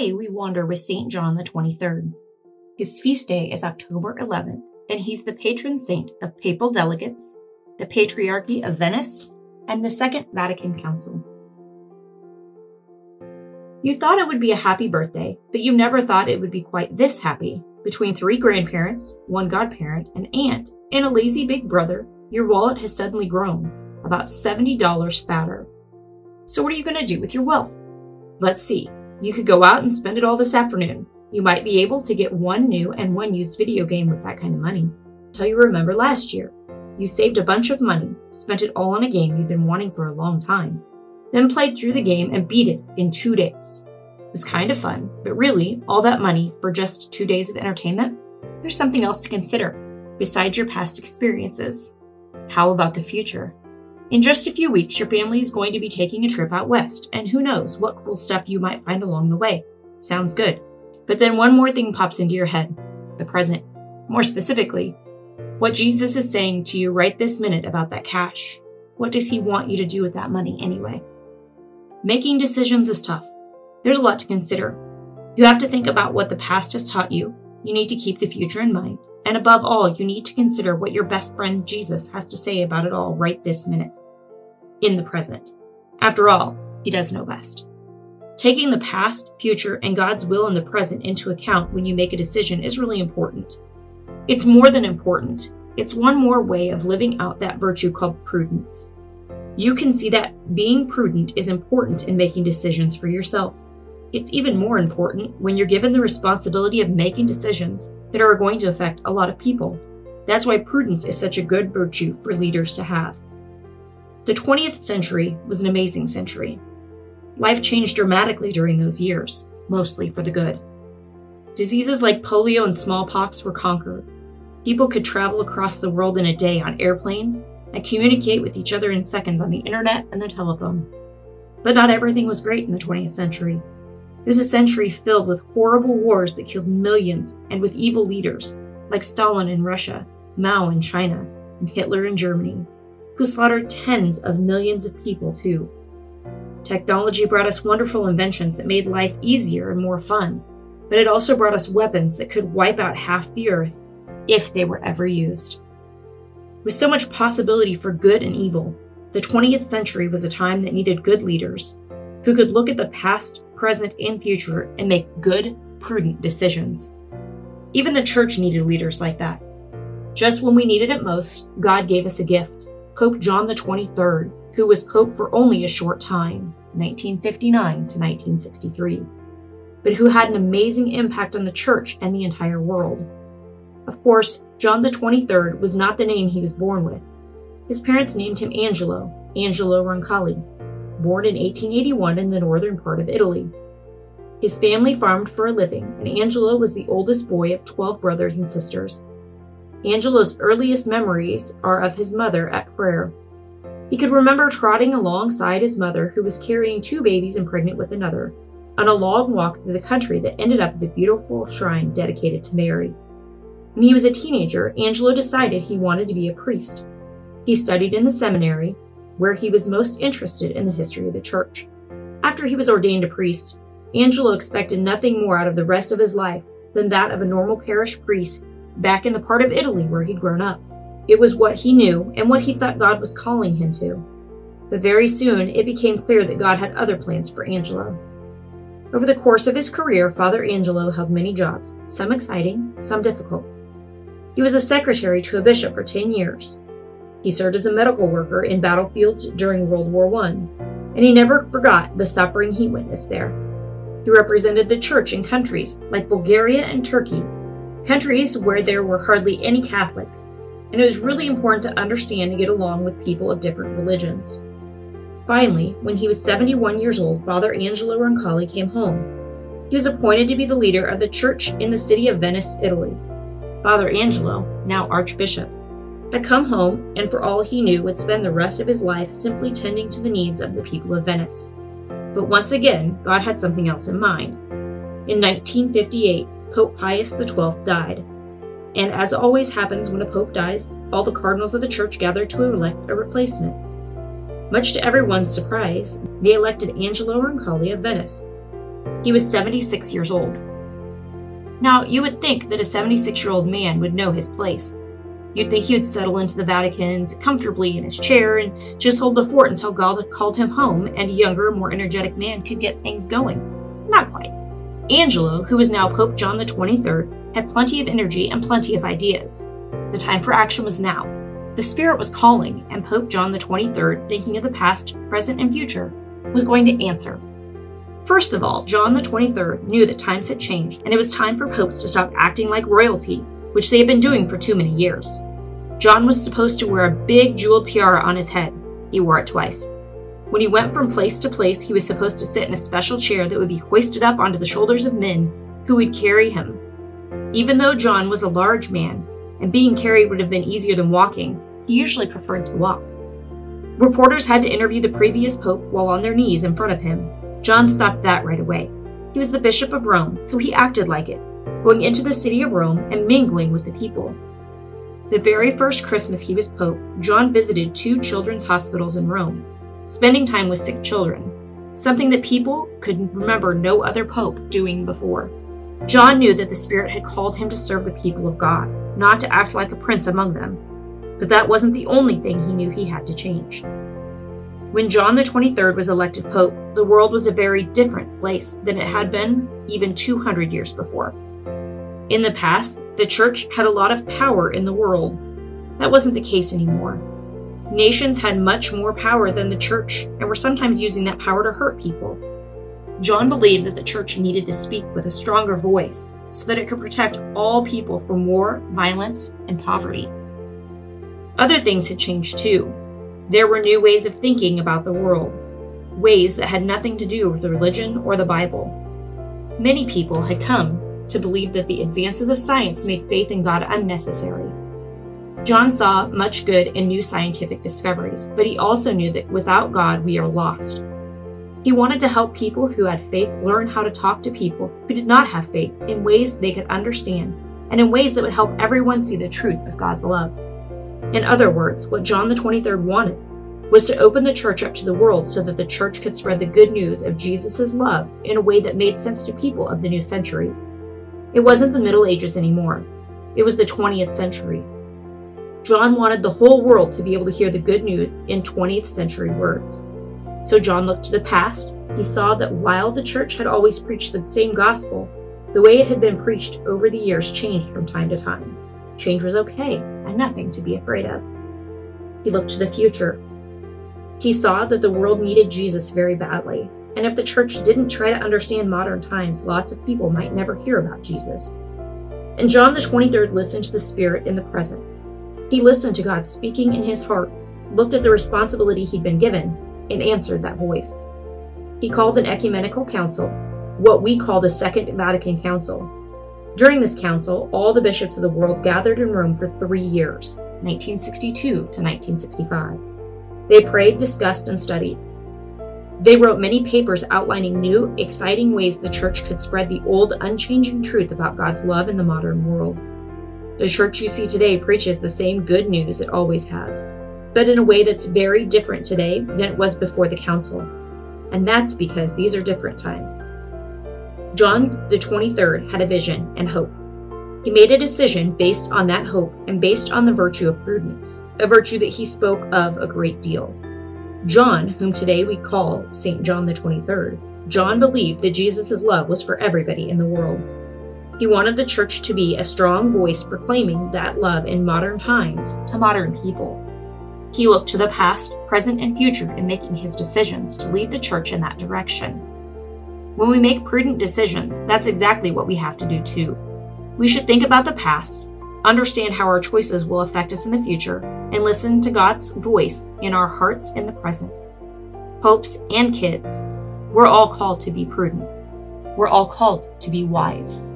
Today we wander with St. John the 23rd. His feast day is October 11th, and he's the patron saint of papal delegates, the Patriarchy of Venice, and the Second Vatican Council. You thought it would be a happy birthday, but you never thought it would be quite this happy. Between 3 grandparents, 1 godparent, an aunt, and a lazy big brother, your wallet has suddenly grown, about $70 fatter. So what are you going to do with your wealth? Let's see. You could go out and spend it all this afternoon. You might be able to get 1 new and 1 used video game with that kind of money. Until you remember last year. You saved a bunch of money, spent it all on a game you'd been wanting for a long time, then played through the game and beat it in 2 days. It was kind of fun, but really, all that money for just 2 days of entertainment? There's something else to consider, besides your past experiences. How about the future? In just a few weeks, your family is going to be taking a trip out west, and who knows what cool stuff you might find along the way. Sounds good. But then one more thing pops into your head. The present. More specifically, what Jesus is saying to you right this minute about that cash. What does he want you to do with that money anyway? Making decisions is tough. There's a lot to consider. You have to think about what the past has taught you. You need to keep the future in mind. And above all, you need to consider what your best friend Jesus has to say about it all right this minute. In the present. After all, he does know best. Taking the past, future, and God's will in the present into account when you make a decision is really important. It's more than important. It's one more way of living out that virtue called prudence. You can see that being prudent is important in making decisions for yourself. It's even more important when you're given the responsibility of making decisions that are going to affect a lot of people. That's why prudence is such a good virtue for leaders to have. The 20th century was an amazing century. Life changed dramatically during those years, mostly for the good. Diseases like polio and smallpox were conquered. People could travel across the world in a day on airplanes and communicate with each other in seconds on the internet and the telephone. But not everything was great in the 20th century. It was a century filled with horrible wars that killed millions and with evil leaders like Stalin in Russia, Mao in China, and Hitler in Germany, who slaughtered tens of millions of people too. Technology brought us wonderful inventions that made life easier and more fun, but it also brought us weapons that could wipe out half the earth if they were ever used. With so much possibility for good and evil, the 20th century was a time that needed good leaders who could look at the past, present, and future and make good, prudent decisions. Even the church needed leaders like that. Just when we needed it most, God gave us a gift, Pope John the 23rd, who was Pope for only a short time, 1959 to 1963, but who had an amazing impact on the church and the entire world. Of course, John the 23rd was not the name he was born with. His parents named him Angelo Roncalli, born in 1881 in the northern part of Italy. His family farmed for a living, and Angelo was the oldest boy of 12 brothers and sisters. Angelo's earliest memories are of his mother at prayer. He could remember trotting alongside his mother, who was carrying 2 babies and pregnant with another, on a long walk through the country that ended up at the beautiful shrine dedicated to Mary. When he was a teenager, Angelo decided he wanted to be a priest. He studied in the seminary, where he was most interested in the history of the church. After he was ordained a priest, Angelo expected nothing more out of the rest of his life than that of a normal parish priest back in the part of Italy where he'd grown up. It was what he knew and what he thought God was calling him to. But very soon, it became clear that God had other plans for Angelo. Over the course of his career, Father Angelo held many jobs, some exciting, some difficult. He was a secretary to a bishop for 10 years. He served as a medical worker in battlefields during World War I, and he never forgot the suffering he witnessed there. He represented the church in countries like Bulgaria and Turkey, countries where there were hardly any Catholics, and it was really important to understand and get along with people of different religions. Finally, when he was 71 years old, Father Angelo Roncalli came home. He was appointed to be the leader of the church in the city of Venice, Italy. Father Angelo, now Archbishop, had come home and for all he knew would spend the rest of his life simply tending to the needs of the people of Venice. But once again, God had something else in mind. In 1958, Pope Pius XII died. And as always happens when a pope dies, all the cardinals of the church gathered to elect a replacement. Much to everyone's surprise, they elected Angelo Roncalli of Venice. He was 76 years old. Now, you would think that a 76-year-old man would know his place. You'd think he would settle into the Vatican, sit comfortably in his chair, and just hold the fort until God had called him home and a younger, more energetic man could get things going. Not quite. Angelo, who was now Pope John XXIII, had plenty of energy and plenty of ideas. The time for action was now. The Spirit was calling, and Pope John XXIII, thinking of the past, present, and future, was going to answer. First of all, John XXIII knew that times had changed, and it was time for popes to stop acting like royalty, which they had been doing for too many years. John was supposed to wear a big jeweled tiara on his head. He wore it twice. When he went from place to place, he was supposed to sit in a special chair that would be hoisted up onto the shoulders of men who would carry him. Even though John was a large man, and being carried would have been easier than walking, he usually preferred to walk. Reporters had to interview the previous pope while on their knees in front of him. John stopped that right away. He was the Bishop of Rome, so he acted like it, going into the city of Rome and mingling with the people. The very first Christmas he was pope, John visited 2 children's hospitals in Rome, spending time with sick children, something that people could remember no other pope doing before. John knew that the Spirit had called him to serve the people of God, not to act like a prince among them. But that wasn't the only thing he knew he had to change. When John XXIII was elected pope, the world was a very different place than it had been even 200 years before. In the past, the church had a lot of power in the world. That wasn't the case anymore. Nations had much more power than the church and were sometimes using that power to hurt people. John believed that the church needed to speak with a stronger voice so that it could protect all people from war, violence, and poverty. Other things had changed too. There were new ways of thinking about the world, ways that had nothing to do with religion or the Bible. Many people had come to believe that the advances of science made faith in God unnecessary. John saw much good in new scientific discoveries, but he also knew that without God, we are lost. He wanted to help people who had faith learn how to talk to people who did not have faith in ways they could understand, and in ways that would help everyone see the truth of God's love. In other words, what John XXIII wanted was to open the church up to the world so that the church could spread the good news of Jesus' love in a way that made sense to people of the new century. It wasn't the Middle Ages anymore. It was the 20th century. John wanted the whole world to be able to hear the good news in 20th century words. So John looked to the past. He saw that while the church had always preached the same gospel, the way it had been preached over the years changed from time to time. Change was okay and nothing to be afraid of. He looked to the future. He saw that the world needed Jesus very badly, and if the church didn't try to understand modern times, lots of people might never hear about Jesus. And John XXIII listened to the Spirit in the present. He listened to God speaking in his heart, looked at the responsibility he'd been given, and answered that voice. He called an ecumenical council, what we call the Second Vatican Council. During this council, all the bishops of the world gathered in Rome for 3 years, 1962 to 1965. They prayed, discussed, and studied. They wrote many papers outlining new, exciting ways the church could spread the old, unchanging truth about God's love in the modern world. The church you see today preaches the same good news it always has, but in a way that's very different today than it was before the council. And that's because these are different times. John XXIII had a vision and hope. He made a decision based on that hope and based on the virtue of prudence, a virtue that he spoke of a great deal. John, whom today we call St. John XXIII, John believed that Jesus' love was for everybody in the world. He wanted the church to be a strong voice proclaiming that love in modern times to modern people. He looked to the past, present, and future in making his decisions to lead the church in that direction. When we make prudent decisions, that's exactly what we have to do too. We should think about the past, understand how our choices will affect us in the future, and listen to God's voice in our hearts in the present. Popes and kids, we're all called to be prudent. We're all called to be wise.